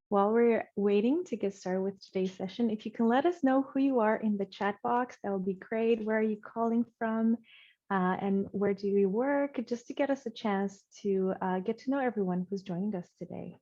While we're waiting to get started with today's session, if you can let us know who you are in the chat box, that would be great. Where are you calling from and where do you work? Just to get us a chance to get to know everyone who's joining us today.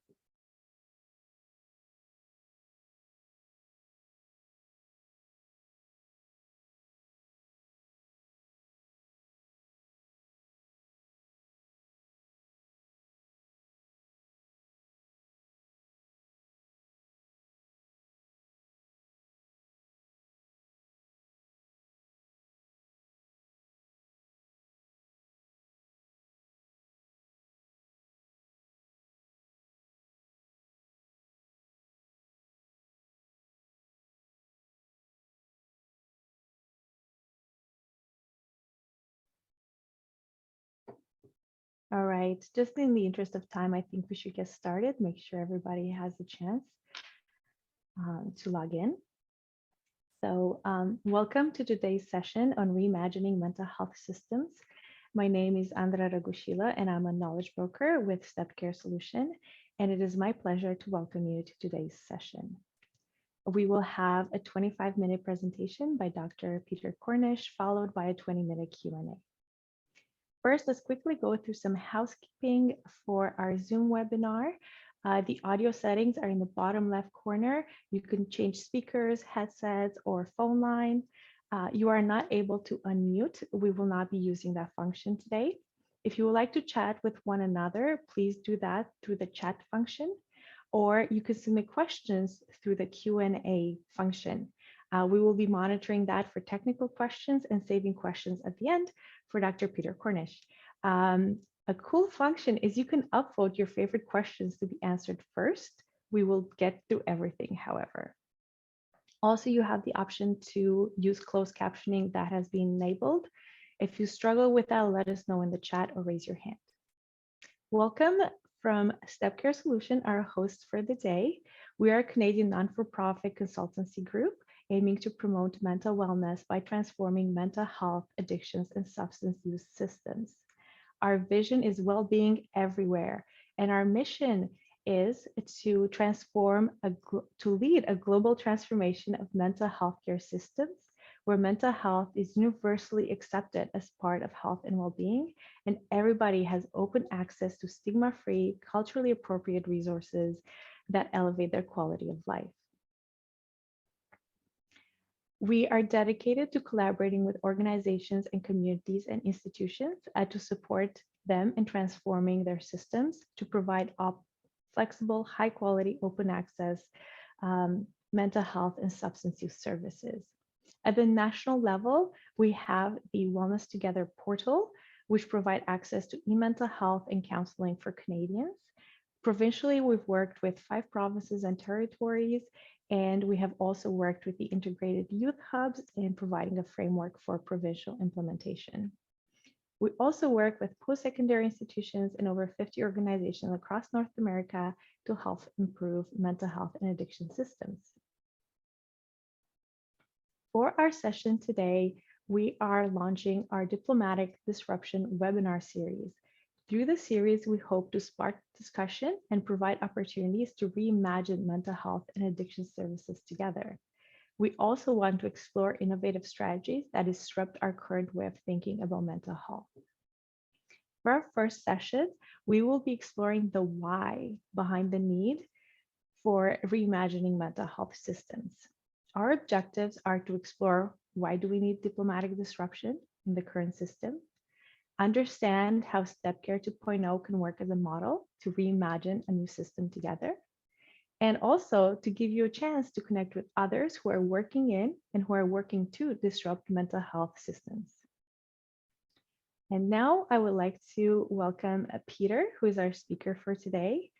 All right, just in the interest of time, I think we should get started. Make sure everybody has a chance to log in. So welcome to today's session on reimagining mental health systems. My name is Andra Ragushila, and I'm a knowledge broker with Step Care Solution. And it is my pleasure to welcome you to today's session. We will have a 25-minute presentation by Dr. Peter Cornish, followed by a 20-minute Q&A. First, let's quickly go through some housekeeping for our Zoom webinar. The audio settings are in the bottom left corner. You can change speakers, headsets, or phone line. You are not able to unmute. We will not be using that function today. If you would like to chat with one another, please do that through the chat function, or you can submit questions through the Q&A function. We will be monitoring that for technical questions and saving questions at the end for Dr. Peter Cornish. A cool function is you can upvote your favorite questions to be answered first. We will get through everything, however. Also, you have the option to use closed captioning that has been enabled. If you struggle with that, let us know in the chat or raise your hand. Welcome from Step Care Solution, our host for the day. We are a Canadian non-for-profit consultancy group aiming to promote mental wellness by transforming mental health, addictions, and substance use systems. Our vision is well-being everywhere, and our mission is to lead a global transformation of mental health care systems, where mental health is universally accepted as part of health and well-being, and everybody has open access to stigma-free, culturally appropriate resources that elevate their quality of life. We are dedicated to collaborating with organizations and communities and institutions to support them in transforming their systems to provide flexible, high quality, open access mental health and substance use services. At the national level, we have the Wellness Together portal, which provide access to e-mental health and counseling for Canadians. Provincially, we've worked with 5 provinces and territories, and we have also worked with the integrated youth hubs in providing a framework for provincial implementation. We also work with post-secondary institutions and over 50 organizations across North America to help improve mental health and addiction systems. For our session today, we are launching our Diplomatic Disruption webinar series. Through the series, we hope to spark discussion and provide opportunities to reimagine mental health and addiction services together. We also want to explore innovative strategies that disrupt our current way of thinking about mental health. For our first session, we will be exploring the why behind the need for reimagining mental health systems. Our objectives are to explore why do we need diplomatic disruption in the current system, understand how Step Care 2.0 can work as a model to reimagine a new system together, and also to give you a chance to connect with others who are working in and who are working to disrupt mental health systems. And now I would like to welcome Peter, who is our speaker for today.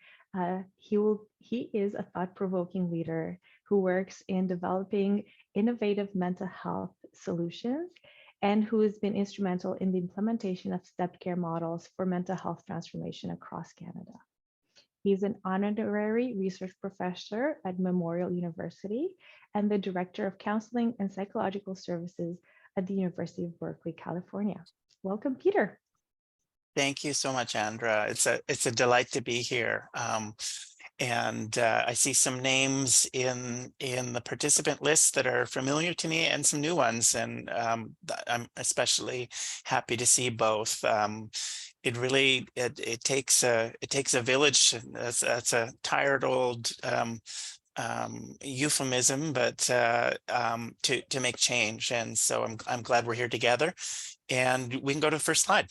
He is a thought-provoking leader who works in developing innovative mental health solutions and who has been instrumental in the implementation of step care models for mental health transformation across Canada. He's an honorary research professor at Memorial University and the director of counseling and psychological services at the University of Berkeley, California. Welcome, Peter. Thank you so much, Andra. It's a delight to be here. And I see some names in the participant list that are familiar to me, and some new ones. And I'm especially happy to see both. It really it takes a village. That's a tired old euphemism, but to make change. And so I'm glad we're here together, and we can go to the first slide.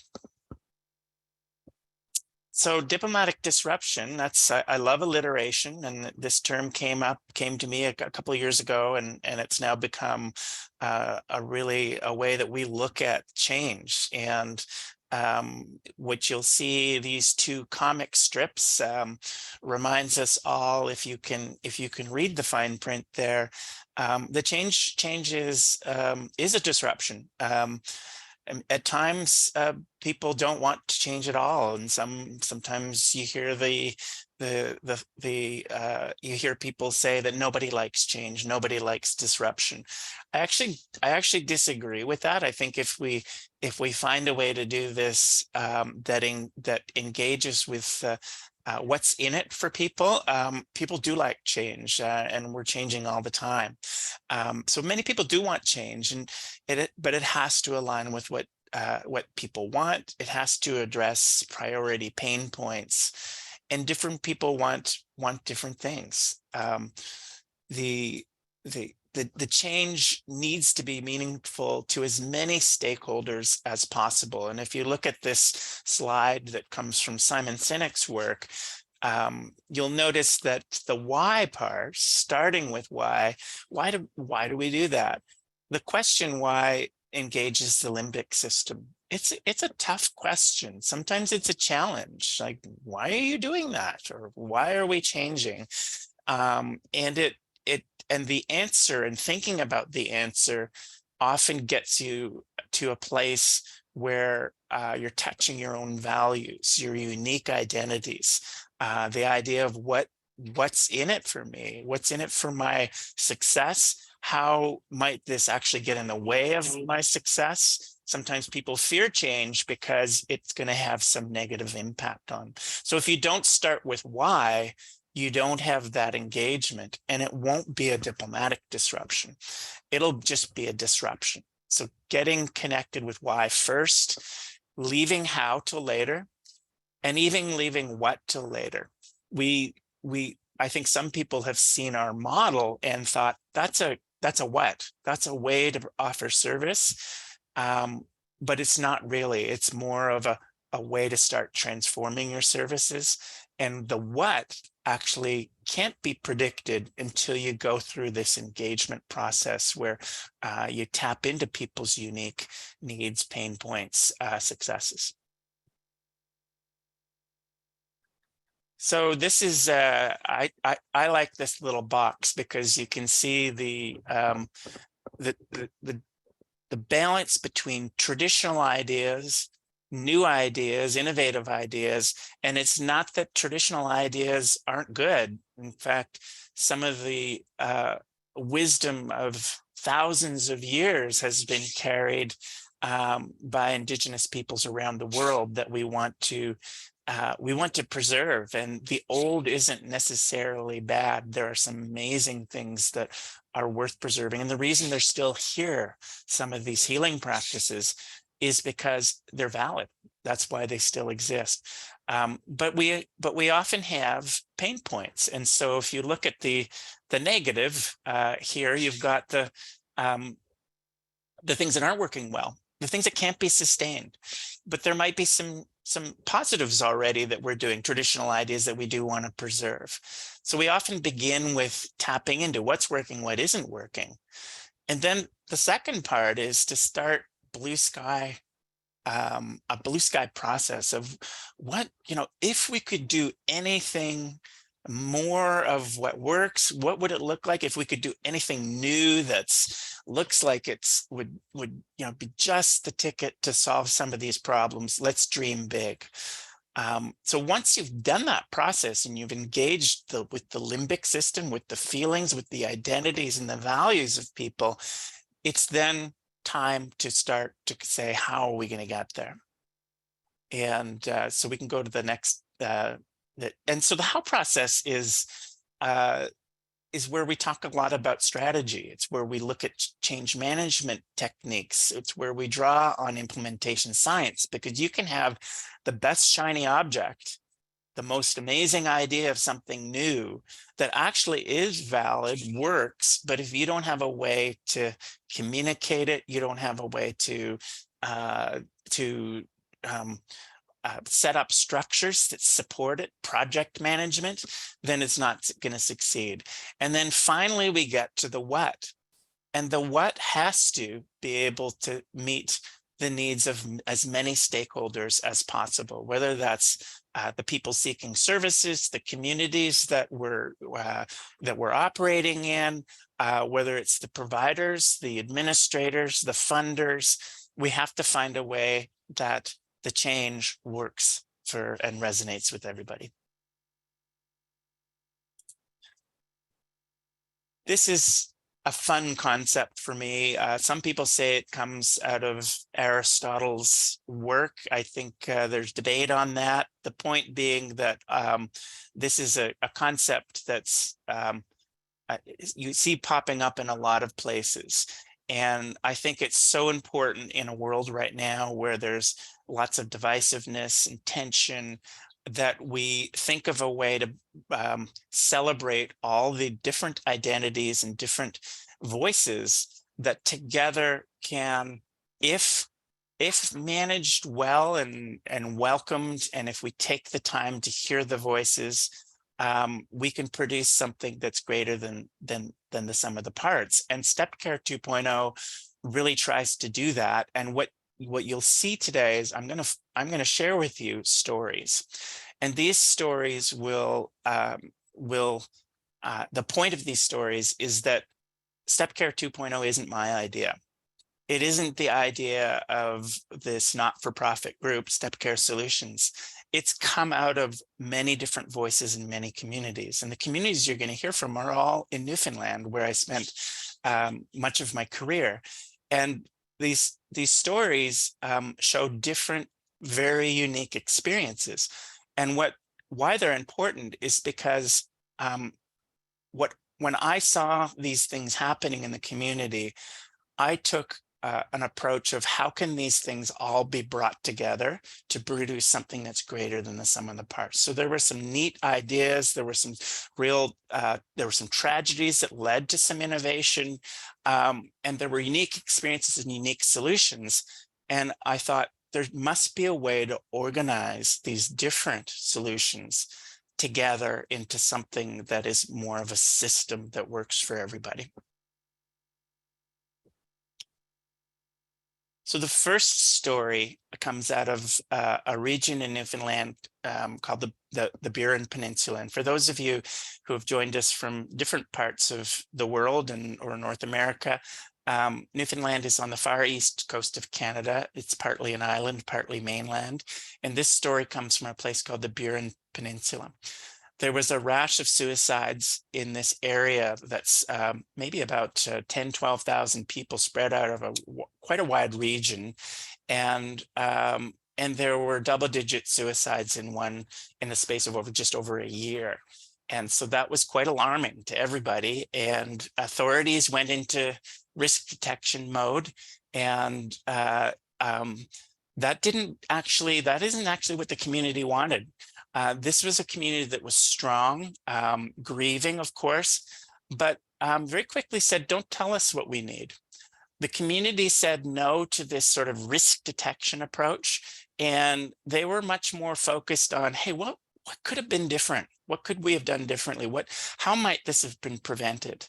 So diplomatic disruption, I love alliteration, and this term came to me a couple of years ago, and it's now become a way that we look at change. And what you'll see, these two comic strips, reminds us all, if you can read the fine print there, the change is a disruption. And at times, people don't want to change at all, and sometimes you hear you hear people say that nobody likes change, nobody likes disruption. I actually disagree with that. I think if we find a way to do this that engages with what's in it for people, people do like change, and we're changing all the time. So many people do want change, but it has to align with what people want. It has to address priority pain points, and different people want different things. The change needs to be meaningful to as many stakeholders as possible. And if you look at this slide that comes from Simon Sinek's work, you'll notice that the why part, starting with why do we do that? The question why engages the limbic system. It's a tough question. Sometimes it's a challenge, like, why are you doing that? Or why are we changing? And the answer, and thinking about the answer, often gets you to a place where you're touching your own values, your unique identities, the idea of what's in it for me, what's in it for my success, how might this actually get in the way of my success. Sometimes people fear change because it's going to have some negative impact on. So if you don't start with why, you don't have that engagement, and it won't be a diplomatic disruption. It'll just be a disruption. So getting connected with why first, leaving how till later, and even leaving what till later. I think some people have seen our model and thought that's a what? That's a way to offer service. But it's not really. It's more of a way to start transforming your services. And the what actually can't be predicted until you go through this engagement process where you tap into people's unique needs, pain points, successes. So this is I like this little box because you can see the balance between traditional ideas, new ideas, innovative ideas. And it's not that traditional ideas aren't good. In fact, some of the wisdom of thousands of years has been carried by Indigenous peoples around the world that we want to preserve. And the old isn't necessarily bad. There are some amazing things that are worth preserving. And the reason they're still here, some of these healing practices, is because they're valid. That's why they still exist. But we often have pain points. And so if you look at the negative here, you've got the things that aren't working well, the things that can't be sustained. But there might be some positives already that we're doing, traditional ideas that we do want to preserve. So we often begin with tapping into what's working, what isn't working. And then the second part is to start a blue sky process of what, if we could do anything more of what works, what would it look like if we could do anything new that's looks like it's would be just the ticket to solve some of these problems. Let's dream big. So once you've done that process and you've engaged with the limbic system, with the feelings, with the identities and the values of people, it's then time to start to say, how are we going to get there? And so we can go to the next And so the how process is where we talk a lot about strategy. It's where we look at change management techniques. It's where we draw on implementation science, because you can have the best shiny object, the most amazing idea of something new that actually is valid, works, but if you don't have a way to communicate it, you don't have a way to uh, to um, set up structures that support it, project management, then it's not going to succeed. And then finally, we get to the what. And the what has to be able to meet the needs of as many stakeholders as possible, whether that's the people seeking services, the communities that we're operating in, whether it's the providers, the administrators, the funders. We have to find a way that the change works for and resonates with everybody. This is a fun concept for me. Some people say it comes out of Aristotle's work. I think there's debate on that. The point being that this is a concept that's you see popping up in a lot of places. And I think it's so important in a world right now where there's lots of divisiveness and tension, that we think of a way to celebrate all the different identities and different voices that together can, if managed well and welcomed, and if we take the time to hear the voices, we can produce something that's greater than the sum of the parts. And Step Care 2.0 really tries to do that. And what you'll see today is I'm gonna share with you stories, and these stories the point of these stories is that Step Care 2.0 isn't my idea. It isn't the idea of this not-for-profit group, Step Care Solutions. It's come out of many different voices in many communities. And the communities you're going to hear from are all in Newfoundland, where I spent much of my career. And these stories show different, very unique experiences. And why they're important is because when I saw these things happening in the community, I took an approach of how can these things all be brought together to produce something that's greater than the sum of the parts. So there were some neat ideas. There were some there were some tragedies that led to some innovation, and there were unique experiences and unique solutions. And I thought there must be a way to organize these different solutions together into something that is more of a system that works for everybody. So the first story comes out of a region in Newfoundland called the Burin Peninsula. And for those of you who have joined us from different parts of the world or North America, Newfoundland is on the far east coast of Canada. It's partly an island, partly mainland. And this story comes from a place called the Burin Peninsula. There was a rash of suicides in this area that's maybe about 10, 12,000 people spread out of quite a wide region. And there were double-digit suicides in the space of just over a year. And so that was quite alarming to everybody. And authorities went into risk detection mode. And that isn't actually what the community wanted. This was a community that was strong, grieving, of course, but very quickly said, don't tell us what we need. The community said no to this sort of risk detection approach, and they were much more focused on, hey, what could have been different? What could we have done differently? How might this have been prevented?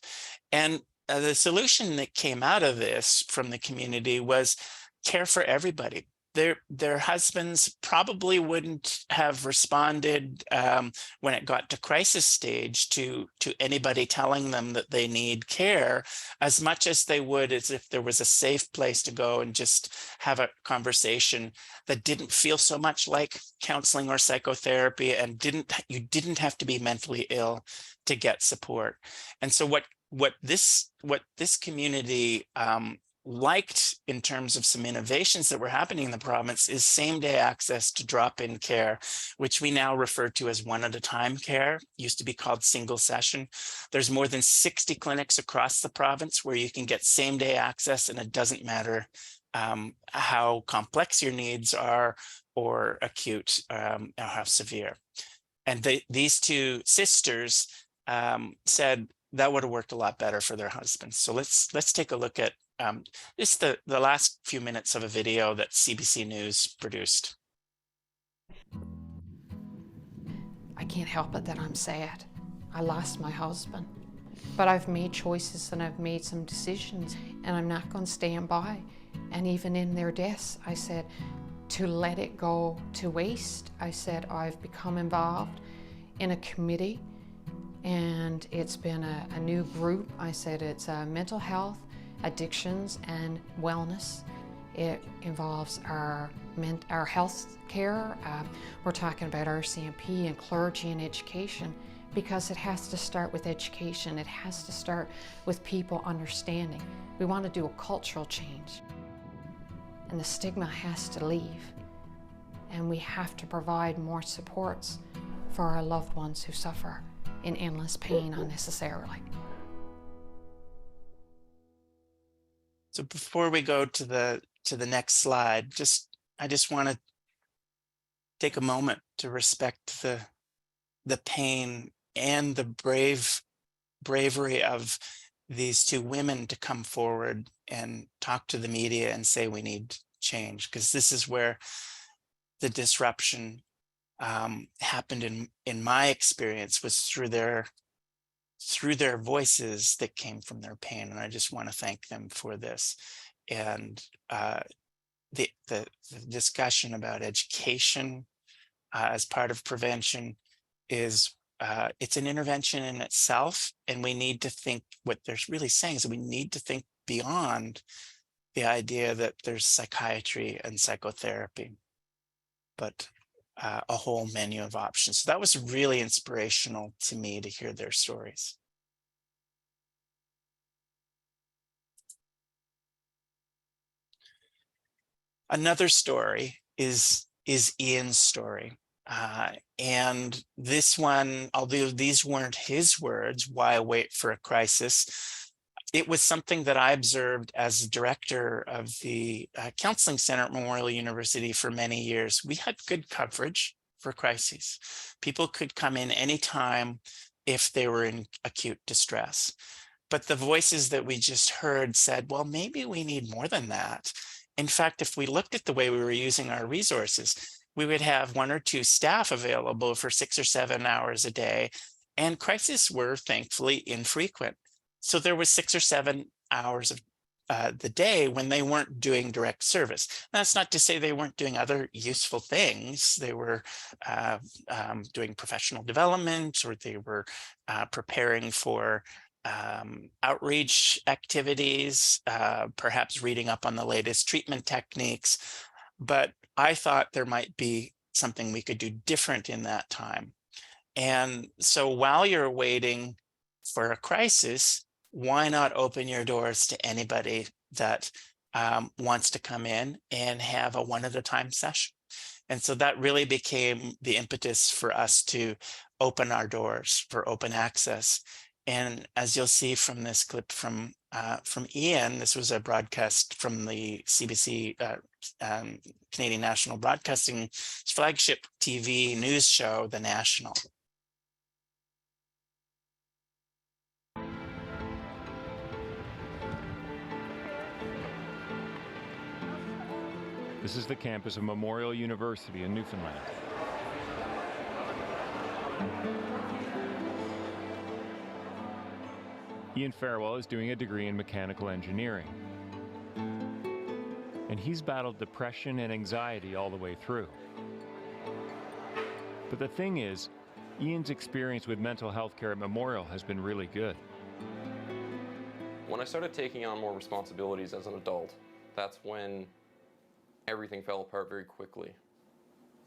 And the solution that came out of this from the community was care for everybody. Their husbands probably wouldn't have responded when it got to crisis stage to anybody telling them that they need care as much as they would as if there was a safe place to go and just have a conversation that didn't feel so much like counseling or psychotherapy, and you didn't have to be mentally ill to get support. And so what this community liked in terms of some innovations that were happening in the province is same-day access to drop-in care, which we now refer to as one-at-a-time care. Used to be called single session. There's more than 60 clinics across the province where you can get same-day access, and it doesn't matter how complex your needs are or acute or how severe. And these two sisters said that would have worked a lot better for their husbands. So let's take a look at just the last few minutes of a video that CBC News produced. I can't help it that I'm sad. I lost my husband. But I've made choices and I've made some decisions, and I'm not going to stand by. And even in their deaths, I said to let it go to waste. I said I've become involved in a committee, and it's been a new group. I said it's mental health, addictions, and wellness. It involves our health care. We're talking about RCMP and clergy and education, because it has to start with education. It has to start with people understanding. We want to do a cultural change, and the stigma has to leave, and we have to provide more supports for our loved ones who suffer in endless pain unnecessarily. So before we go to the next slide, I just want to take a moment to respect the pain and the bravery of these two women to come forward and talk to the media and say we need change, because this is where the disruption happened in my experience, was through their voices that came from their pain. And I just want to thank them for this. And the discussion about education as part of prevention is it's an intervention in itself, and we need to think, what they're really saying is that we need to think beyond the idea that there's psychiatry and psychotherapy, but a whole menu of options. So that was really inspirational to me to hear their stories. Another story is Ian's story. And this one, although these weren't his words, why wait for a crisis? It was something that I observed as director of the counseling center at Memorial University for many years. We had good coverage for crises. People could come in anytime if they were in acute distress. But the voices that we just heard said, well, maybe we need more than that. In fact, if we looked at the way we were using our resources, we would have 1 or 2 staff available for 6 or 7 hours a day, and crises were thankfully infrequent. So there was 6 or 7 hours of the day when they weren't doing direct service. That's not to say they weren't doing other useful things. They were doing professional development, or they were preparing for outreach activities, perhaps reading up on the latest treatment techniques. But I thought there might be something we could do different in that time. And so while you're waiting for a crisis, why not open your doors to anybody that wants to come in and have a one-at-a-time session? And so that really became the impetus for us to open our doors for open access. And as you'll see from this clip from Ian, this was a broadcast from the CBC Canadian National Broadcasting flagship TV news show, The National. This is the campus of Memorial University in Newfoundland. Ian Farewell is doing a degree in mechanical engineering. And he's battled depression and anxiety all the way through. But the thing is, Ian's experience with mental health care at Memorial has been really good. When I started taking on more responsibilities as an adult, that's when everything fell apart very quickly.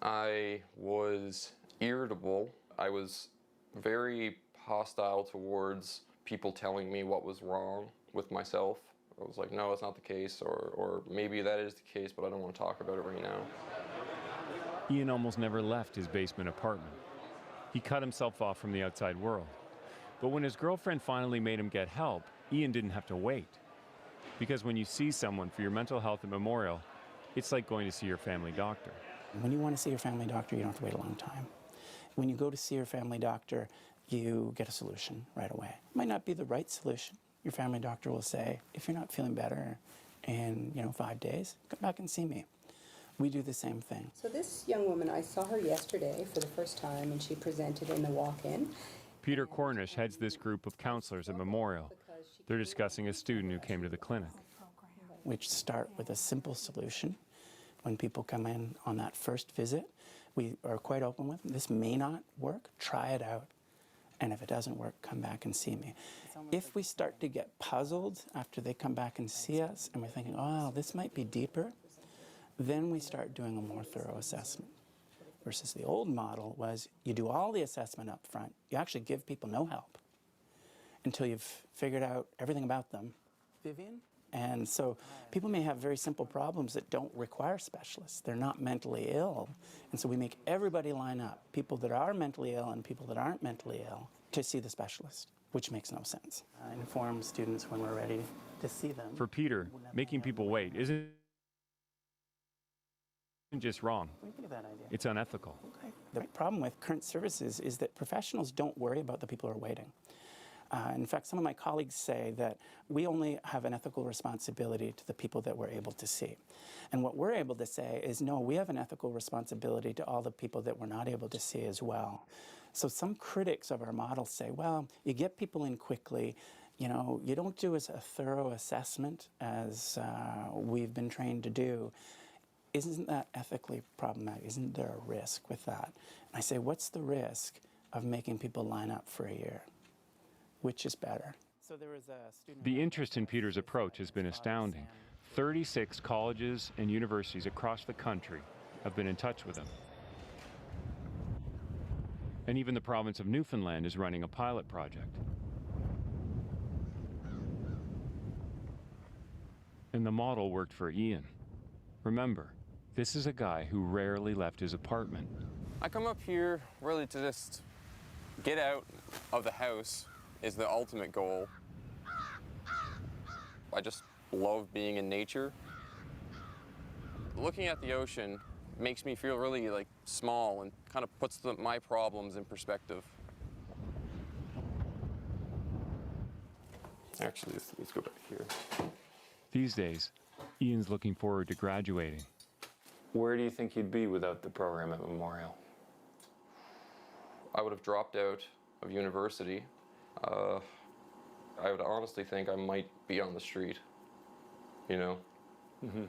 I was irritable. I was very hostile towards people telling me what was wrong with myself I was like, no, it's not the case, or maybe that is the case, but I don't want to talk about it right now. Ian almost never left his basement apartment. He cut himself off from the outside world. But when his girlfriend finally made him get help, Ian didn't have to wait. Because when you see someone for your mental health at Memorial, it's like going to see your family doctor. When you want to see your family doctor, you don't have to wait a long time. When you go to see your family doctor, you get a solution right away. It might not be the right solution. Your family doctor will say, if you're not feeling better in 5 days, come back and see me. We do the same thing. So this young woman, I saw her yesterday for the first time, and she presented in the walk-in. Peter Cornish heads this group of counselors at Memorial. They're discussing a student who came to the clinic. We start with a simple solution. When people come in on that first visit, we are quite open with them. This may not work, try it out. And if it doesn't work, come back and see me. If we start to get puzzled after they come back and see us, and we're thinking, oh, this might be deeper, then we start doing a more thorough assessment. Versus the old model was you do all the assessment up front. You actually give people no help until you've figured out everything about them. Vivian? And so people may have very simple problems that don't require specialists. They're not mentally ill. And so we make everybody line up, people that are mentally ill and people that aren't mentally ill, to see the specialist, which makes no sense. Inform students when we're ready to see them. For Peter, making people wait isn't just wrong, it's unethical. Okay. The problem with current services is that professionals don't worry about the people who are waiting. In fact, some of my colleagues say that we only have an ethical responsibility to the people that we're able to see. And what we're able to say is, no, we have an ethical responsibility to all the people that we're not able to see as well. So some critics of our model say, well, you get people in quickly, you don't do a thorough assessment as we've been trained to do. Isn't that ethically problematic? Isn't there a risk with that? And I say, what's the risk of making people line up for a year? Which is better? So there was a student. The interest in Peter's approach has been astounding. 36 colleges and universities across the country have been in touch with him. And even the province of Newfoundland is running a pilot project. And the model worked for Ian. Remember, this is a guy who rarely left his apartment. I come up here really to just get out of the house is the ultimate goal. I just love being in nature. Looking at the ocean makes me feel really small and kind of puts my problems in perspective. Actually, let's go back here. These days, Ian's looking forward to graduating. Where do you think you'd be without the program at Memorial? I would have dropped out of university. I would honestly think I might be on the street, Mm-hmm.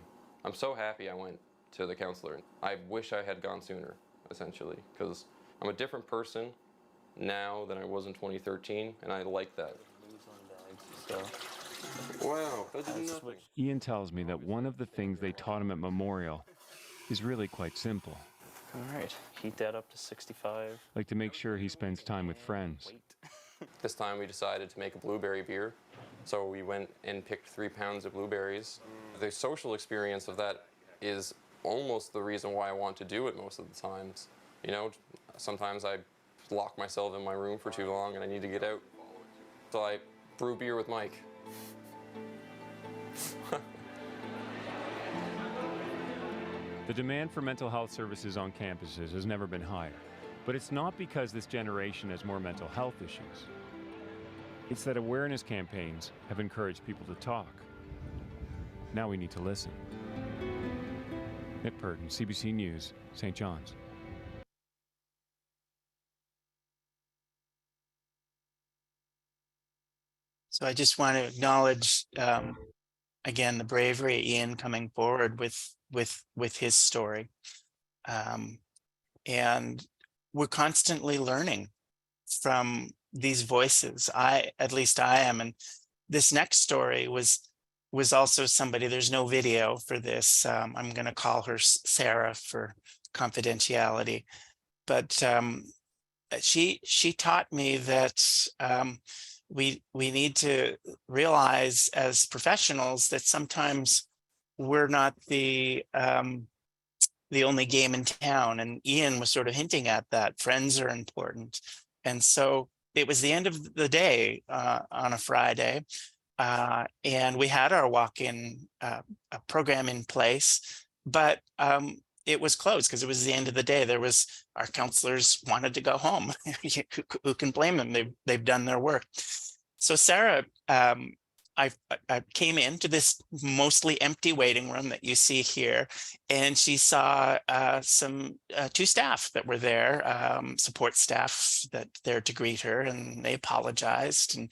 I'm so happy I went to the counselor. I wish I had gone sooner, essentially, because I'm a different person now than I was in 2013, and I like that. Wow, that did nothing. Ian tells me that one of the things they taught him at Memorial is really quite simple. All right, heat that up to 65. Like to make sure he spends time with friends. This time we decided to make a blueberry beer. So we went and picked 3 pounds of blueberries. The social experience of that is almost the reason why I want to do it most of the times. Sometimes I lock myself in my room for too long and I need to get out. So I brew beer with Mike. The demand for mental health services on campuses has never been higher. But it's not because this generation has more mental health issues. It's that awareness campaigns have encouraged people to talk. Now we need to listen. Nick Purden, CBC News, St. John's. So I just want to acknowledge again the bravery of Ian coming forward with his story, and we're constantly learning from these voices. At least I am, and this next story was also somebody. There's no video for this. I'm going to call her Sarah for confidentiality, but she taught me that we need to realize as professionals that sometimes we're not the only game in town. And Ian was sort of hinting at that. Friends are important. And so it was the end of the day on a Friday, and we had our walk-in program in place, but it was closed because it was the end of the day. Our counselors wanted to go home. Who can blame them? They've done their work. So Sarah, I came into this mostly empty waiting room that you see here, and she saw two staff that were there, support staff that there to greet her, and they apologized, and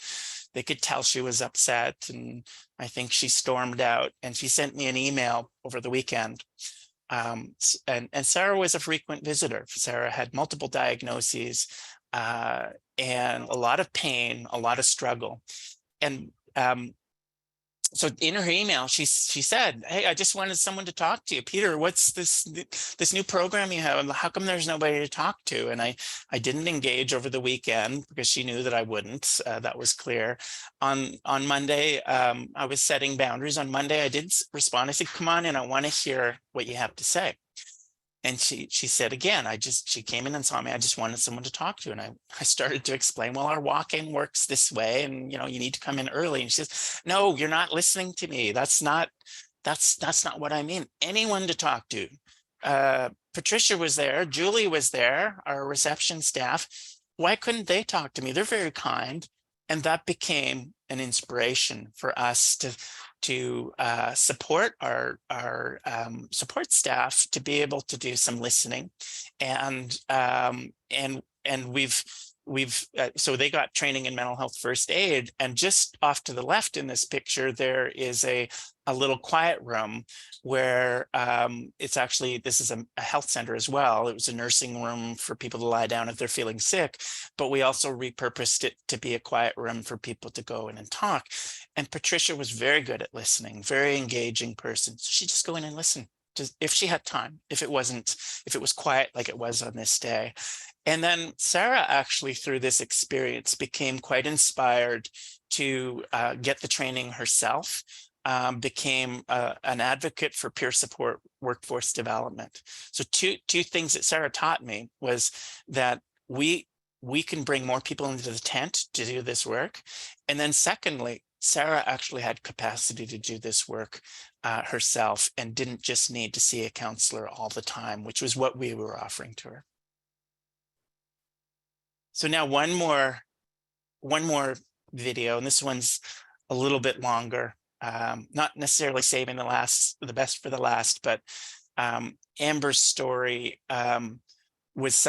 they could tell she was upset, and I think she stormed out, and she sent me an email over the weekend. And Sarah was a frequent visitor. Sarah had multiple diagnoses and a lot of pain, a lot of struggle. And so in her email, she said, "Hey, I just wanted someone to talk to you. Peter, what's this new program you have? How come there's nobody to talk to?" And I didn't engage over the weekend because she knew that I wouldn't. That was clear. On Monday, I was setting boundaries. On Monday, I did respond. I said, "Come on in. I want to hear what you have to say." And she said again, she came in and saw me. I just wanted someone to talk to. And I started to explain, well, our walk-in works this way, and you need to come in early. And she says, "No, you're not listening to me. That's not what I mean. Anyone to talk to." Patricia was there, Julie was there, our reception staff. Why couldn't they talk to me? They're very kind. And that became an inspiration for us to support our support staff to be able to do some listening, and we've so they got training in mental health first aid. And just off to the left in this picture, there is a little quiet room where this is a health center as well. It was a nursing room for people to lie down if they're feeling sick, but we also repurposed it to be a quiet room for people to go in and talk. And Patricia was very good at listening, very engaging person. So she'd just go in and listen, just if she had time, if it was quiet like it was on this day. And then Sarah actually, through this experience, became quite inspired to get the training herself, became an advocate for peer support workforce development. So two things that Sarah taught me was that we can bring more people into the tent to do this work. And then secondly, Sarah actually had capacity to do this work herself and didn't just need to see a counselor all the time, which was what we were offering to her. So now one more video, and this one's a little bit longer. Not necessarily saving the best for the last, but Amber's story was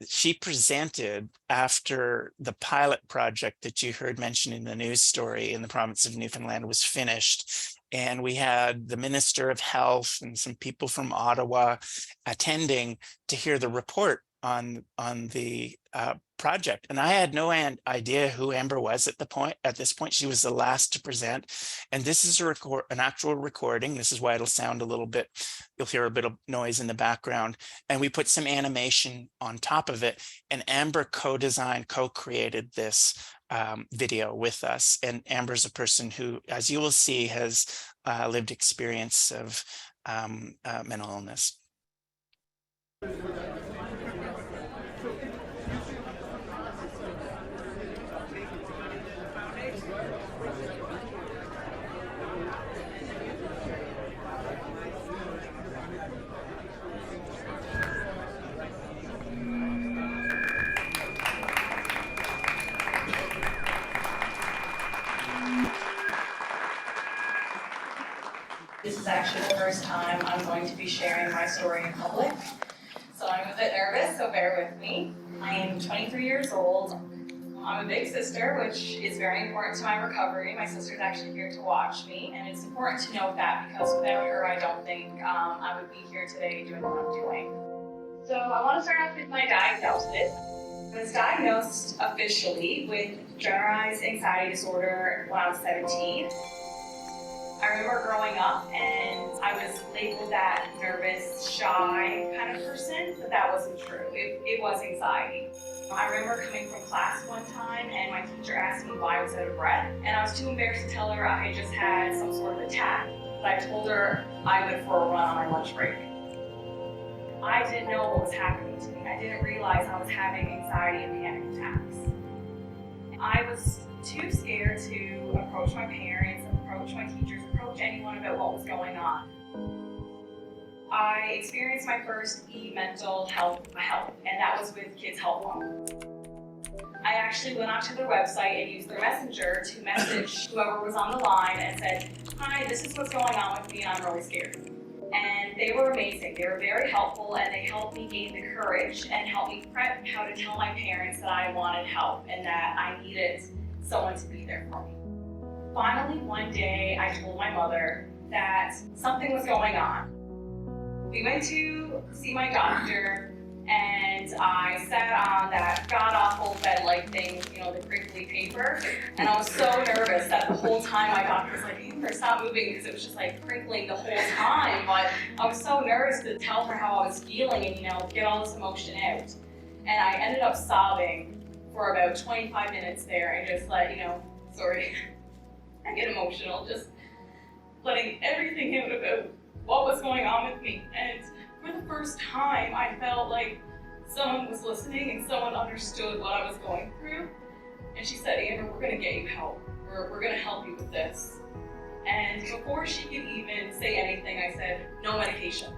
she presented after the pilot project that you heard mentioned in the news story in the province of Newfoundland was finished. And we had the Minister of Health and some people from Ottawa attending to hear the report on the project. And I had no idea who Amber was at this point. She was the last to present. And this is an actual recording. This is why it'll sound a little bit, you'll hear a bit of noise in the background. And we put some animation on top of it. And Amber co-created this video with us. And Amber's a person who, as you will see, has lived experience of mental illness. This is actually the first time I'm going to be sharing my story in public, so I'm a bit nervous, so bear with me. I am 23 years old. I'm a big sister, which is very important to my recovery. My sister's actually here to watch me, and it's important to note that because without her, I don't think I would be here today doing what I'm doing. So I want to start off with my diagnosis. I was diagnosed officially with generalized anxiety disorder when I was 17. I remember growing up and I was labeled that nervous, shy kind of person, but that wasn't true. It was anxiety. I remember coming from class one time and my teacher asked me why I was out of breath, and I was too embarrassed to tell her I had just had some sort of attack. But I told her I went for a run on my lunch break. I didn't know what was happening to me. I didn't realize I was having anxiety and panic attacks. I was too scared to approach my parents, approach my teachers, approach anyone about what was going on. I experienced my first mental health help, and that was with Kids Help One. I actually went onto their website and used their messenger to message whoever was on the line and said, "Hi, this is what's going on with me and I'm really scared." And they were amazing. They were very helpful, and they helped me gain the courage and helped me prep how to tell my parents that I wanted help and that I needed someone to be there for me. Finally, one day, I told my mother that something was going on. We went to see my doctor, and I sat on that god-awful bed-like thing, you know, the crinkly paper, and I was so nervous that the whole time my doctor was like, "Amber, stop moving," because it was just like crinkling the whole time, but I was so nervous to tell her how I was feeling and, you know, get all this emotion out. And I ended up sobbing for about 25 minutes there and just let, you know, sorry, I get emotional, just letting everything out about what was going on with me. And for the first time, I felt like someone was listening and someone understood what I was going through. And she said, "Amber, we're gonna get you help. We're gonna help you with this." And before she could even say anything, I said, "No medication,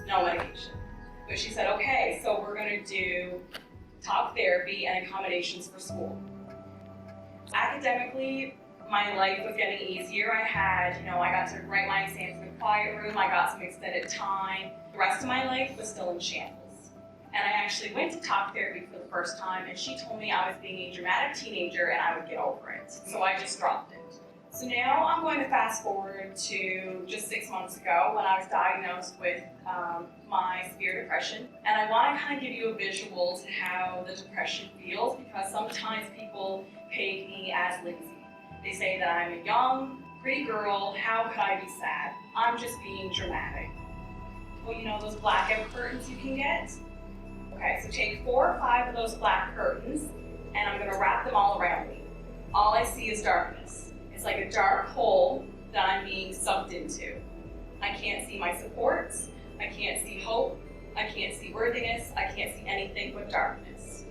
no medication." But she said, "Okay, so we're gonna do talk therapy and accommodations for school." Academically, my life was getting easier. I got to write my exams in a quiet room. I got some extended time. The rest of my life was still in shambles. And I actually went to talk therapy for the first time, and she told me I was being a dramatic teenager and I would get over it. So I just dropped it. So now I'm going to fast forward to just 6 months ago when I was diagnosed with my severe depression. And I want to kind of give you a visual to how the depression feels, because sometimes people peg me as Lindsay. They say that I'm a young, pretty girl, how could I be sad? I'm just being dramatic. Well, you know those blackout curtains you can get? Okay, so take 4 or 5 of those black curtains, and I'm gonna wrap them all around me. All I see is darkness. It's like a dark hole that I'm being sucked into. I can't see my supports, I can't see hope, I can't see worthiness, I can't see anything but darkness.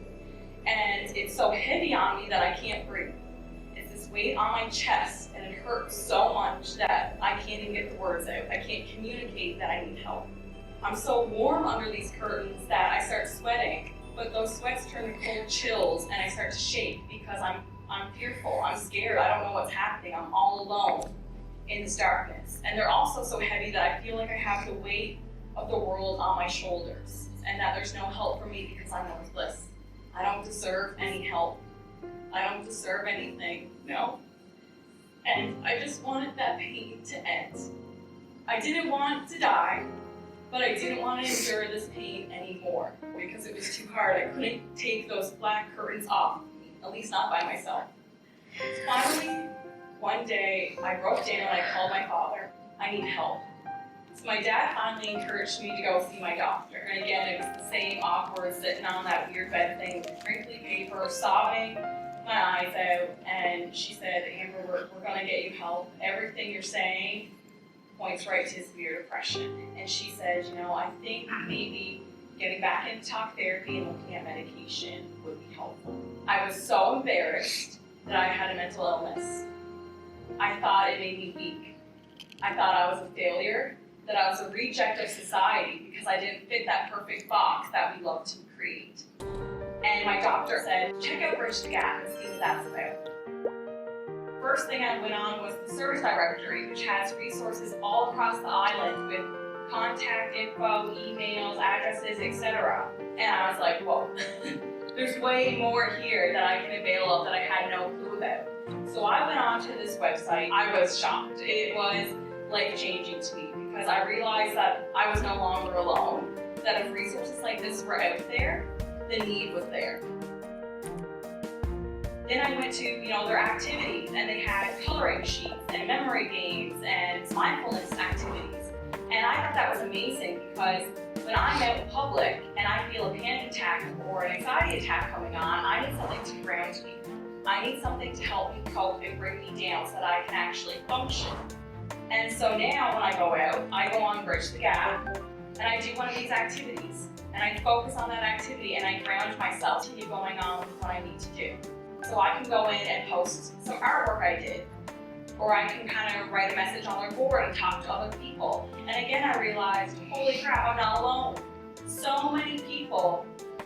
And it's so heavy on me that I can't breathe. Weight on my chest, and it hurts so much that I can't even get the words out. I can't communicate that I need help. I'm so warm under these curtains that I start sweating, but those sweats turn to cold chills and I start to shake because I'm fearful, I'm scared, I don't know what's happening, I'm all alone in this darkness. And they're also so heavy that I feel like I have the weight of the world on my shoulders and that there's no help for me because I'm worthless. I don't deserve any help. I don't deserve anything, no. And I just wanted that pain to end. I didn't want to die, but I didn't want to endure this pain anymore because it was too hard. I couldn't take those black curtains off, at least not by myself. Finally, one day, I broke down and I called my father. I need help. So my dad finally encouraged me to go see my doctor. And again, it was the same awkward sitting on that weird bed thing with crinkly paper, sobbing my eyes out, and she said, "Amber, we're gonna get you help. Everything you're saying points right to severe depression." And she said, "I think maybe getting back into talk therapy and looking at medication would be helpful." I was so embarrassed that I had a mental illness. I thought it made me weak. I thought I was a failure, that I was a reject of society because I didn't fit that perfect box that we love to create. And my doctor said, "Check out Bridge the Gap and see what that's about." First thing I went on was the service directory, which has resources all across the island with contact info, emails, addresses, etc. And I was like, whoa, there's way more here that I can avail of that I had no clue about. So I went on to this website. I was shocked. It was life-changing to me because I realized that I was no longer alone, that if resources like this were out there, the need was there. Then I went to, their activities, and they had coloring sheets and memory games and mindfulness activities. because when I'm out in public and I feel a panic attack or an anxiety attack coming on, I need something to ground me. I need something to help me cope and bring me down so that I can actually function. And so now when I go out, I go on Bridge the Gap and I do one of these activities. And I focus on that activity and I ground myself to keep going on with what I need to do. So I can go in and post some artwork I did, or I can kind of write a message on their board and talk to other people. And again, I realized, holy crap, I'm not alone. So many people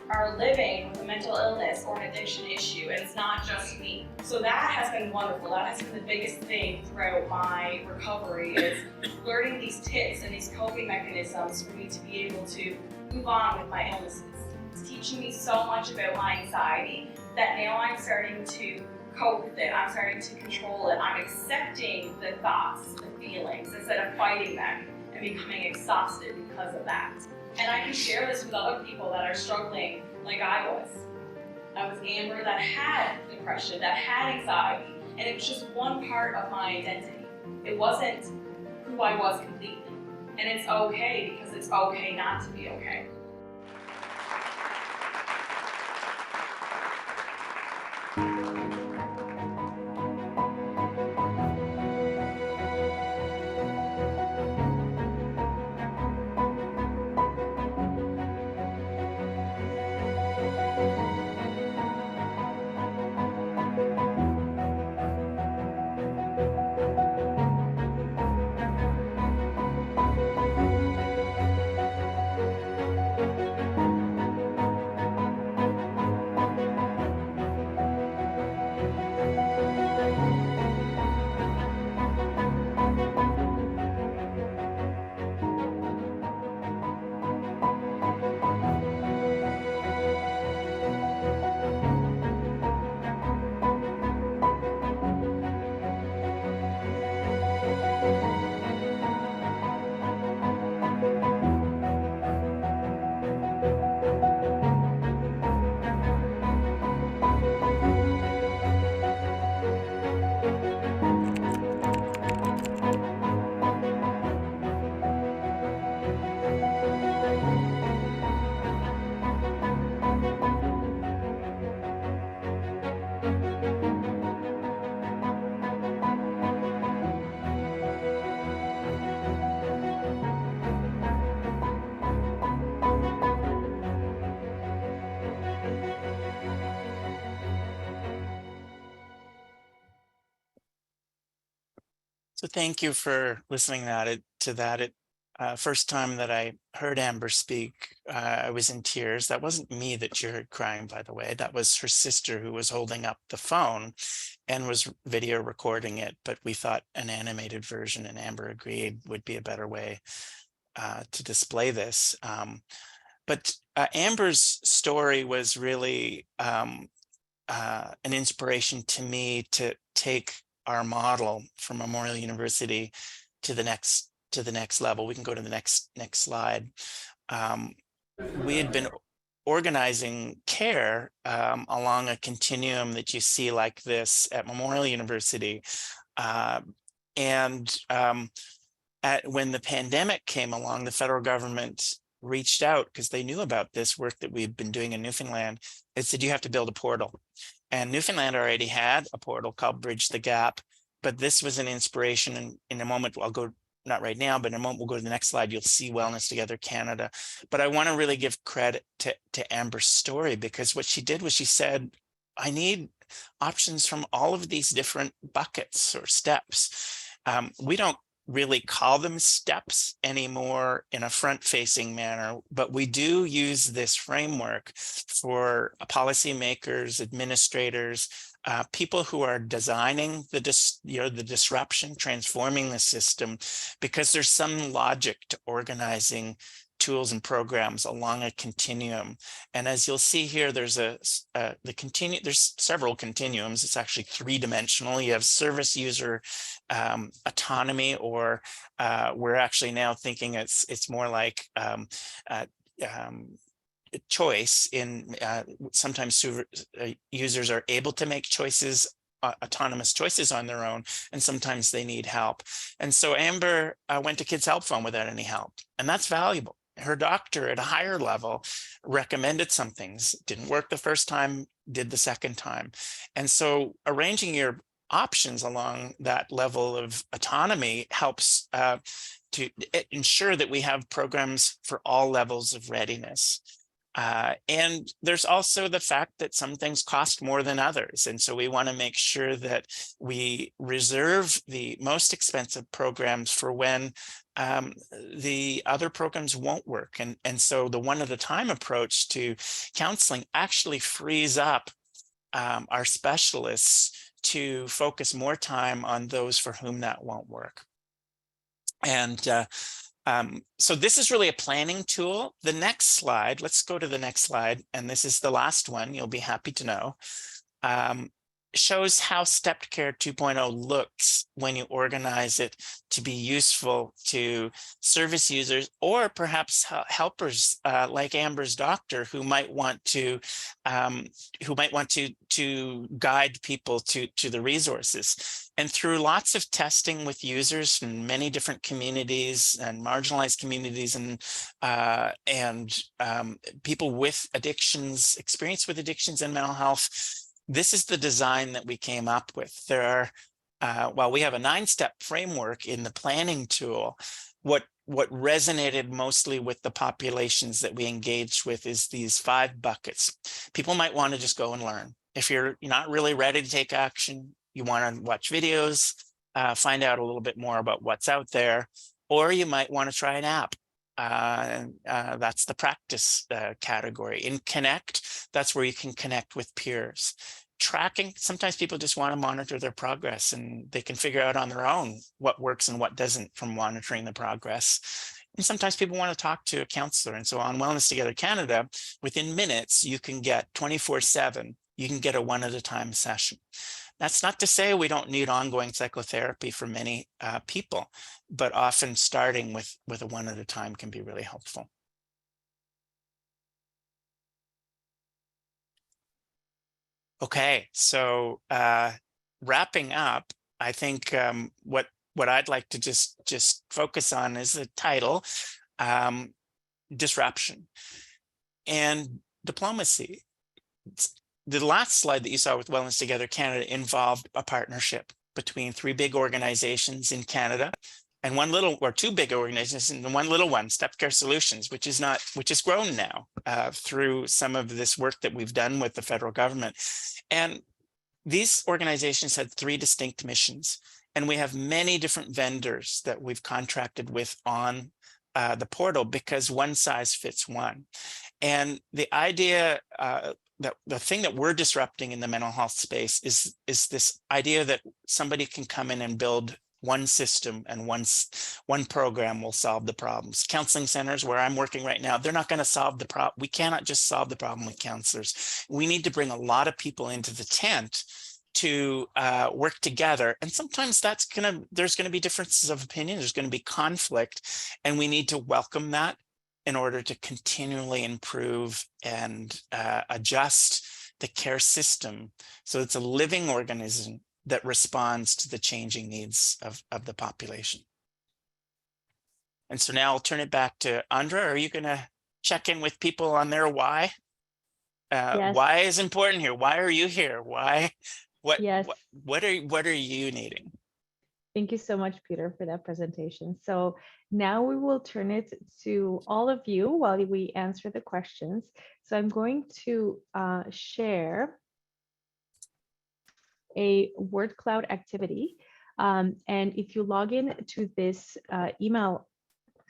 are living with a mental illness or an addiction issue, and it's not just me. So that has been wonderful. That has been the biggest thing throughout my recovery, is learning these tips and these coping mechanisms for me to be able to move on with my illnesses. It's teaching me so much about my anxiety that now I'm starting to cope with it. I'm starting to control it. I'm accepting the thoughts, the feelings, instead of fighting them and becoming exhausted because of that. And I can share this with other people that are struggling like I was. I was Amber that had depression, that had anxiety, and it was just one part of my identity. It wasn't who I was completely. And it's okay, because it's okay not to be okay. So thank you for listening to that. First time that I heard Amber speak, I was in tears. That wasn't me that you heard crying, by the way. That was her sister who was holding up the phone and was video recording it. But we thought an animated version, and Amber agreed, would be a better way to display this. But Amber's story was really an inspiration to me to take our model from Memorial University to the next level. We can go to the next slide. We had been organizing care along a continuum that you see like this at Memorial University. When the pandemic came along, the federal government reached out because they knew about this work that we've been doing in Newfoundland. It said, you have to build a portal. And Newfoundland already had a portal called Bridge the Gap, but this was an inspiration. And in a moment, I'll go, not right now, but in a moment, we'll go to the next slide. You'll see Wellness Together Canada. But I want to really give credit to Amber's story, because what she did was she said, I need options from all of these different buckets or steps. We don't really call them steps anymore in a front-facing manner, but we do use this framework for policymakers, administrators, people who are designing the disruption, transforming the system, because there's some logic to organizing tools and programs along a continuum. And as you'll see here, there's there's several continuums. It's actually three-dimensional. You have service user autonomy, or we're actually now thinking it's more like choice. In sometimes users are able to make choices, autonomous choices on their own, and sometimes they need help. And so Amber went to Kids Help Phone without any help, and that's valuable. her doctor at a higher level recommended some things, didn't work the first time, did the second time. And so arranging your options along that level of autonomy helps to ensure that we have programs for all levels of readiness. And there's also the fact that some things cost more than others. And so we want to make sure that we reserve the most expensive programs for when the other programs won't work. And so the one-at-a-time approach to counseling actually frees up our specialists to focus more time on those for whom that won't work. And so this is really a planning tool. The next slide, let's go to the next slide. And this is the last one, you'll be happy to know. Shows how Stepped Care 2.0 looks when you organize it to be useful to service users or perhaps helpers like Amber's doctor who might want to guide people to the resources. And through lots of testing with users from many different communities and marginalized communities and people with addictions, experience with addictions and mental health, this is the design that we came up with. There are, while we have a 9-step framework in the planning tool, what resonated mostly with the populations that we engaged with is these 5 buckets. People might want to just go and learn. If you're not really ready to take action, you want to watch videos, find out a little bit more about what's out there, or you might want to try an app. That's the practice category. In Connect, that's where you can connect with peers. Tracking, sometimes people just want to monitor their progress and they can figure out on their own what works and what doesn't from monitoring the progress. And sometimes people want to talk to a counselor. And so on Wellness Together Canada, within minutes, you can get 24/7, you can get a one-at-a-time session. That's not to say we don't need ongoing psychotherapy for many people, but often starting with a one-at-a-time can be really helpful. Okay, so wrapping up, I think what I'd like to just focus on is the title, disruption and diplomacy. The last slide that you saw with Wellness Together Canada involved a partnership between 3 big organizations in Canada and 2 big organizations and one little one, Stepped Care Solutions, which is grown now through some of this work that we've done with the federal government. And these organizations had 3 distinct missions, and we have many different vendors that we've contracted with on the portal because one size fits one. And the idea that the thing that we're disrupting in the mental health space is this idea that somebody can come in and build one system and one program will solve the problems. Counseling centers where I'm working right now, they're not going to solve the problem. We cannot just solve the problem with counselors. We need to bring a lot of people into the tent to work together. And sometimes there's going to be differences of opinion. There's going to be conflict, and we need to welcome that in order to continually improve and adjust the care system so it's a living organism that responds to the changing needs of the population. And so now I'll turn it back to Andra. Are you going to check in with people on their why? Yes. Why is important here? Why are you here? Why? Yes. What are you needing? Thank you so much, Peter, for that presentation. So now we will turn it to all of you while we answer the questions. So I'm going to share a word cloud activity. And if you log in to this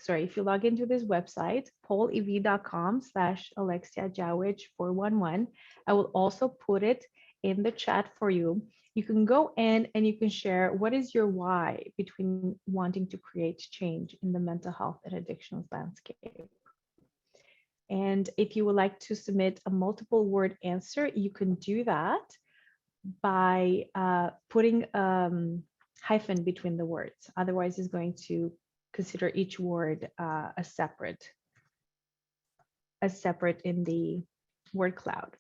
if you log into this website, polev.com/AlexiaJawich411, I will also put it in the chat for you. You can go in and you can share what is your why between wanting to create change in the mental health and addictions landscape. And if you would like to submit a multiple word answer, you can do that by putting hyphen between the words. Otherwise, it's going to consider each word as separate in the word cloud.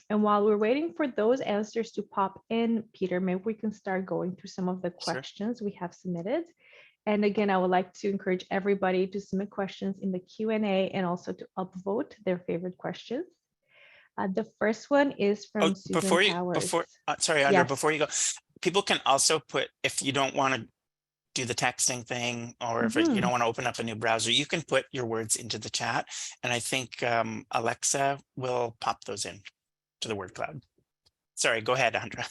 And while we're waiting for those answers to pop in, Peter, maybe we can start going through some of the questions we have submitted. And again, I would like to encourage everybody to submit questions in the Q&A and also to upvote their favorite questions. The first one is Oh, from Susan Powers. Sorry, Andra, Yes. before you go, people can also put, if you don't want to do the texting thing, or if you don't want to open up a new browser, you can put your words into the chat. And I think Alexa will pop those in to the word cloud. Sorry, go ahead, Andra.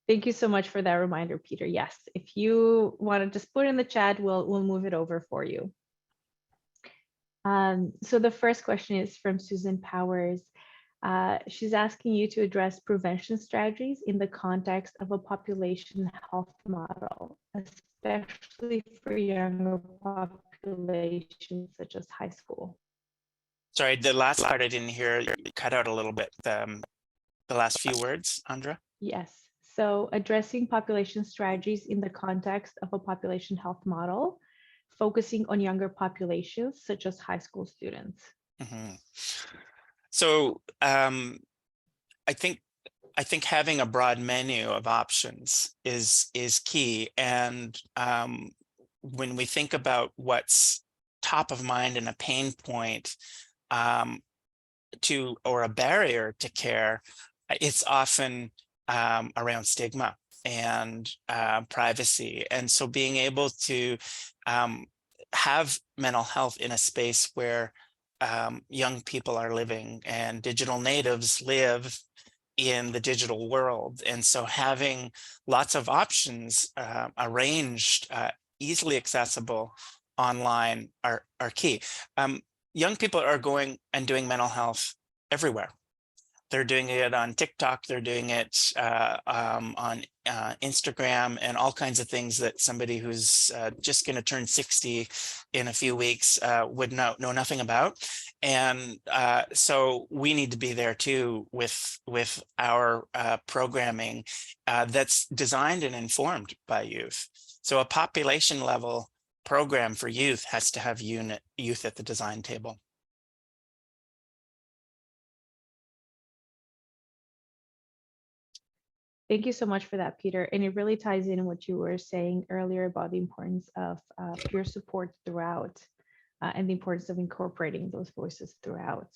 Thank you so much for that reminder, Peter. Yes, if you want to just put it in the chat, we'll move it over for you. So the first question is from Susan Powers. She's asking you to address prevention strategies in the context of a population health model, especially for younger populations such as high school. Sorry, the last part I didn't hear. You cut out a little bit. The last few words, Andra. Yes. So addressing population strategies in the context of a population health model, focusing on younger populations such as high school students. So I think having a broad menu of options is key. And when we think about what's top of mind and a pain point or a barrier to care, it's often around stigma and privacy. And so being able to have mental health in a space where young people are living and digital natives live in the digital world. And so having lots of options arranged, easily accessible online are key. Young people are going and doing mental health everywhere. They're doing it on TikTok, they're doing it on Instagram, and all kinds of things that somebody who's just going to turn 60 in a few weeks would know nothing about. And so we need to be there too with our programming that's designed and informed by youth. So a population level program for youth has to have youth at the design table. Thank you so much for that, Peter. And it really ties in what you were saying earlier about the importance of peer support throughout and the importance of incorporating those voices throughout.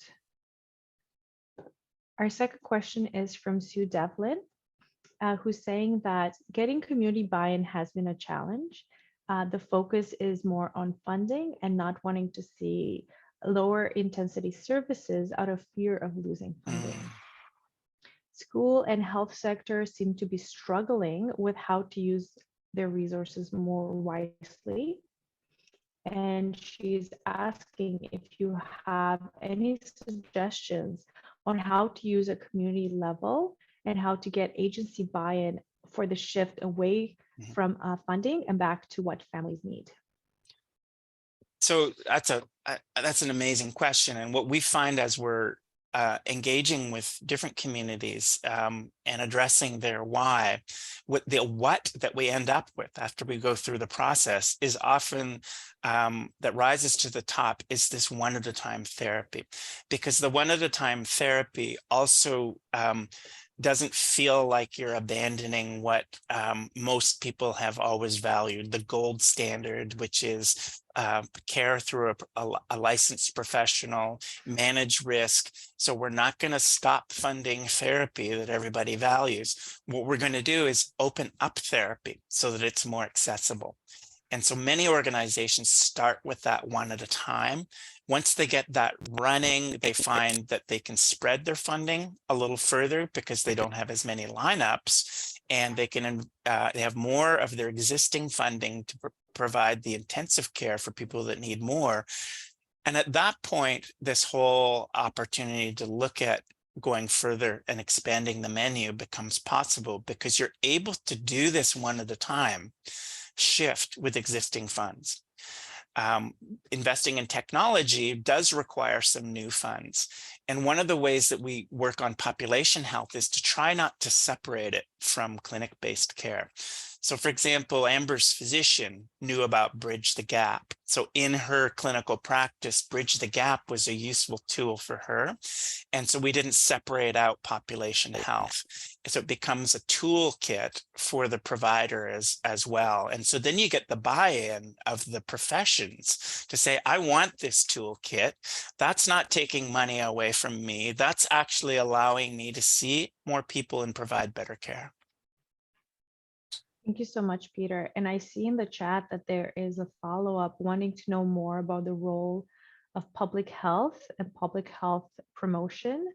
Our second question is from Sue Devlin, who's saying that getting community buy-in has been a challenge. The focus is more on funding and not wanting to see lower intensity services out of fear of losing funding. School and health sectors seem to be struggling with how to use their resources more wisely. And she's asking if you have any suggestions on how to use a community level and how to get agency buy-in for the shift away from funding and back to what families need. So that's an amazing question. And what we find as we're engaging with different communities and addressing their why, what that we end up with after we go through the process is often that rises to the top is this one-at-a-time therapy, because the one-at-a-time therapy also doesn't feel like you're abandoning what most people have always valued, the gold standard, which is care through a licensed professional, manage risk. So we're not going to stop funding therapy that everybody values. What we're going to do is open up therapy so that it's more accessible. And so many organizations start with that one at a time. Once they get that running, they find that they can spread their funding a little further because they don't have as many lineups, and they can they have more of their existing funding to provide the intensive care for people that need more. And at that point, this whole opportunity to look at going further and expanding the menu becomes possible, because you're able to do this one at a time, shift with existing funds. Investing in technology does require some new funds. And one of the ways that we work on population health is to try not to separate it from clinic-based care. So for example, Amber's physician knew about Bridge the Gap. So in her clinical practice, Bridge the Gap was a useful tool for her. And so we didn't separate out population health. So it becomes a toolkit for the provider as well. And so then you get the buy-in of the professions to say, I want this toolkit. That's not taking money away from me. That's actually allowing me to see more people and provide better care. Thank you so much, Peter. And I see in the chat that there is a follow-up wanting to know more about the role of public health and public health promotion.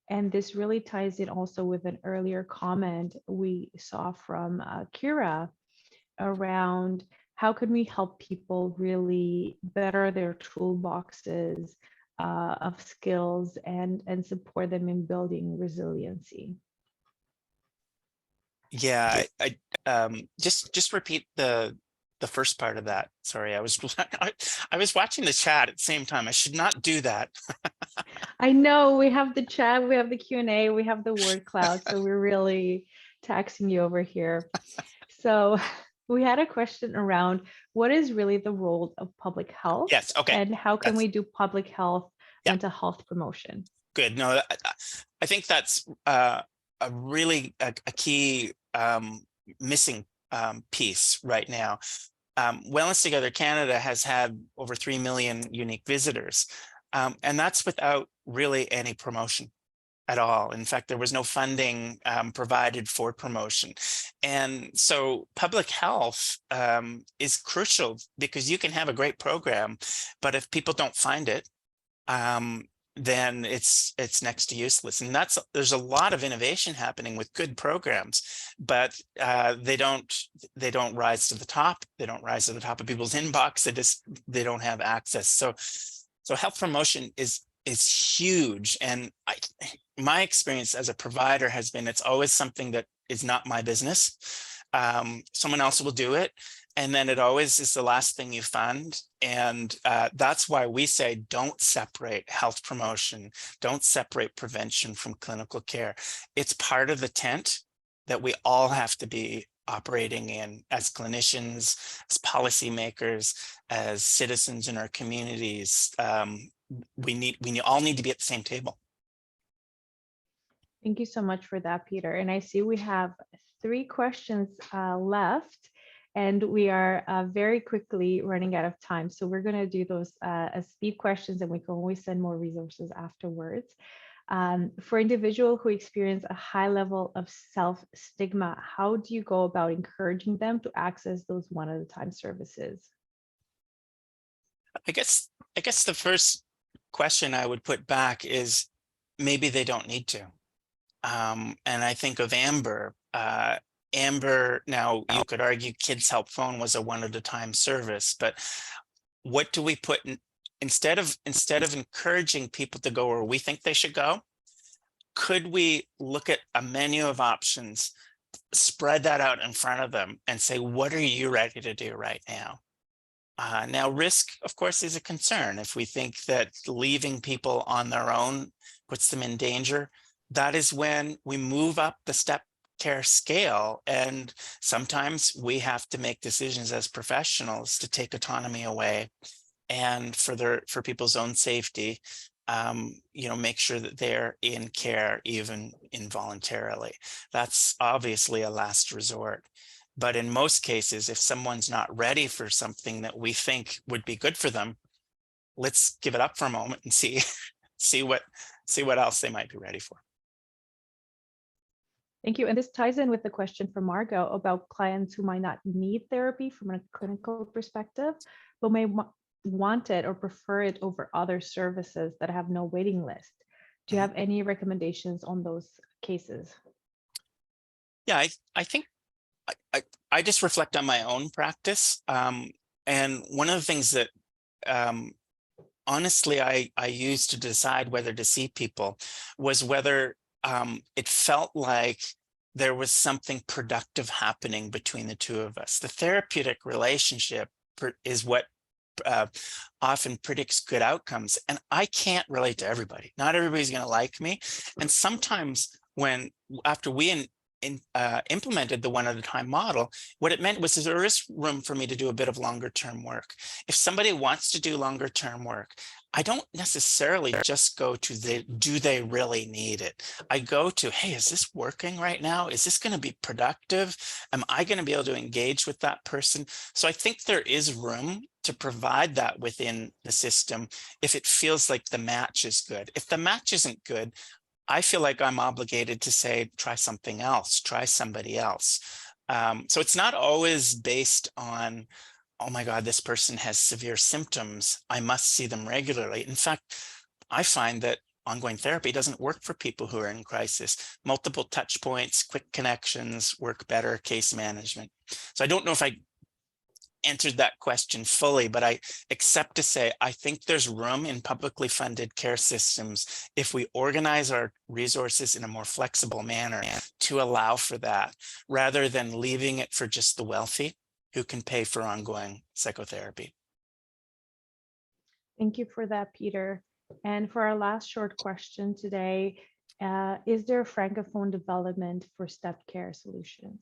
And this really ties in also with an earlier comment we saw from Kira around how can we help people really better their toolboxes of skills and support them in building resiliency. Yeah, I just repeat the first part of that. Sorry, I was watching the chat at the same time. I should not do that. I know we have the chat, we have the Q&A, we have the word cloud, so we're really taxing you over here. So we had a question around what is really the role of public health? Yes, okay. And how can we do public health, mental health promotion? Good. No, I think that's a really a key missing piece right now. Wellness Together Canada has had over 3 million unique visitors, and that's without really any promotion at all. In fact, there was no funding provided for promotion. And so public health is crucial because you can have a great program, but if people don't find it, then it's next to useless. And there's a lot of innovation happening with good programs, but they don't rise to the top. They don't rise to the top of people's inbox. They don't have access. So health promotion is huge. And my experience as a provider has been, it's always something that is not my business. Someone else will do it. And then it always is the last thing you fund. And that's why we say, don't separate health promotion, don't separate prevention from clinical care. It's part of the tent that we all have to be operating in as clinicians, as policymakers, as citizens in our communities. We all need to be at the same table. Thank you so much for that, Peter. And I see we have 3 questions left. And we are very quickly running out of time. So we're going to do those as speed questions, and we can always send more resources afterwards. For individuals who experience a high level of self-stigma, how do you go about encouraging them to access those one-at-a-time services? I guess the first question I would put back is maybe they don't need to. And I think of Amber. Amber, now you could argue Kids Help Phone was a one-at-a-time service, but what do we put in, instead of encouraging people to go where we think they should go? Could we look at a menu of options, spread that out in front of them and say, what are you ready to do right now? Now, risk, of course, is a concern. If we think that leaving people on their own puts them in danger, that is when we move up the step care scale, and sometimes we have to make decisions as professionals to take autonomy away, and for people's own safety, make sure that they're in care even involuntarily. That's obviously a last resort. But in most cases, if someone's not ready for something that we think would be good for them, let's give it up for a moment and see what else they might be ready for. Thank you. And this ties in with the question from Margot about clients who might not need therapy from a clinical perspective, but may want it or prefer it over other services that have no waiting list. Do you have any recommendations on those cases? Yeah, I think I just reflect on my own practice. And one of the things that honestly I used to decide whether to see people was whether it felt like there was something productive happening between the two of us. The therapeutic relationship is what often predicts good outcomes. And I can't relate to everybody. Not everybody's going to like me. And sometimes after we implemented the one at a time model, what it meant was there is room for me to do a bit of longer term work. If somebody wants to do longer term work, I don't necessarily just go to do they really need it? I go to, hey, is this working right now? Is this going to be productive? Am I going to be able to engage with that person? So I think there is room to provide that within the system if it feels like the match is good. If the match isn't good, I feel like I'm obligated to say, try something else, try somebody else. So it's not always based on, oh my God, this person has severe symptoms, I must see them regularly. In fact, I find that ongoing therapy doesn't work for people who are in crisis. Multiple touch points, quick connections work better, case management. So I don't know if I answered that question fully, but I accept to say, I think there's room in publicly funded care systems if we organize our resources in a more flexible manner to allow for that, rather than leaving it for just the wealthy who can pay for ongoing psychotherapy. Thank you for that, Peter. And for our last short question today, is there a francophone development for step care solutions?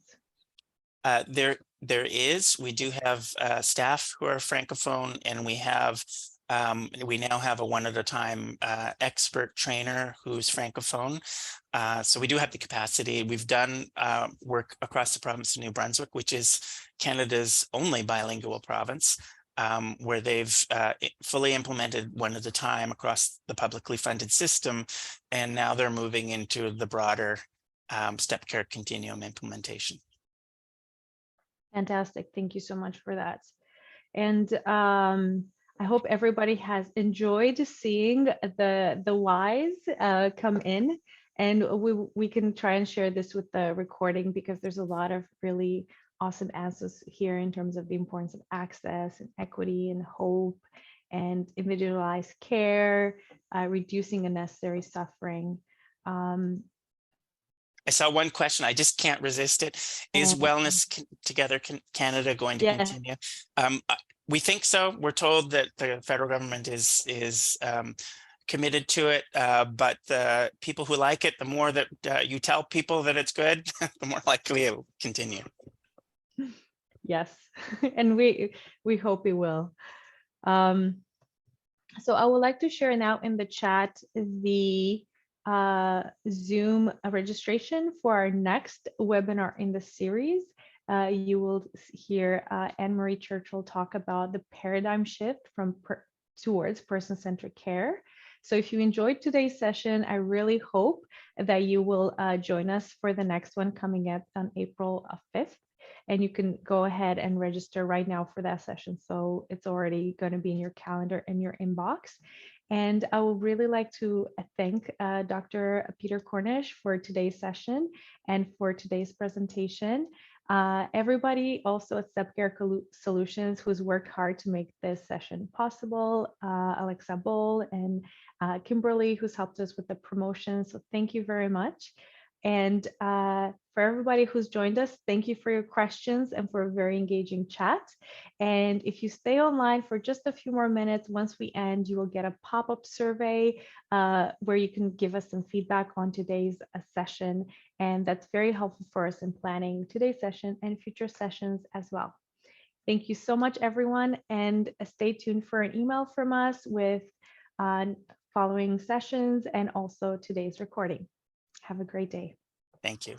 There is. We do have staff who are francophone, and we now have a one at a time expert trainer who's francophone. So we do have the capacity. We've done work across the province of New Brunswick, which is Canada's only bilingual province, where they've fully implemented one at a time across the publicly funded system, and now they're moving into the broader step care continuum implementation. Fantastic. Thank you so much for that. And I hope everybody has enjoyed seeing the whys come in, and we can try and share this with the recording, because there's a lot of really awesome answers here in terms of the importance of access and equity and hope and individualized care, reducing unnecessary suffering. I saw one question. I just can't resist it. Is Wellness Together Canada going to continue? We think so. We're told that the federal government is committed to it, but the people who like it, the more that you tell people that it's good, the more likely it will continue. Yes, and we hope it will. So I would like to share now in the chat the Zoom registration for our next webinar in the series. You will hear Anne-Marie Churchill talk about the paradigm shift from towards person-centric care. So if you enjoyed today's session, I really hope that you will join us for the next one coming up on April 5th. And you can go ahead and register right now for that session. So it's already going to be in your calendar in your inbox. And I would really like to thank Dr. Peter Cornish for today's session and for today's presentation. Everybody also at Step Care Solutions who's worked hard to make this session possible, Alexa Boll and Kimberly, who's helped us with the promotion. So thank you very much. And for everybody who's joined us, thank you for your questions and for a very engaging chat. And if you stay online for just a few more minutes, once we end, you will get a pop-up survey where you can give us some feedback on today's session. And that's very helpful for us in planning today's session and future sessions as well. Thank you so much, everyone. And stay tuned for an email from us with following sessions and also today's recording. Have a great day. Thank you.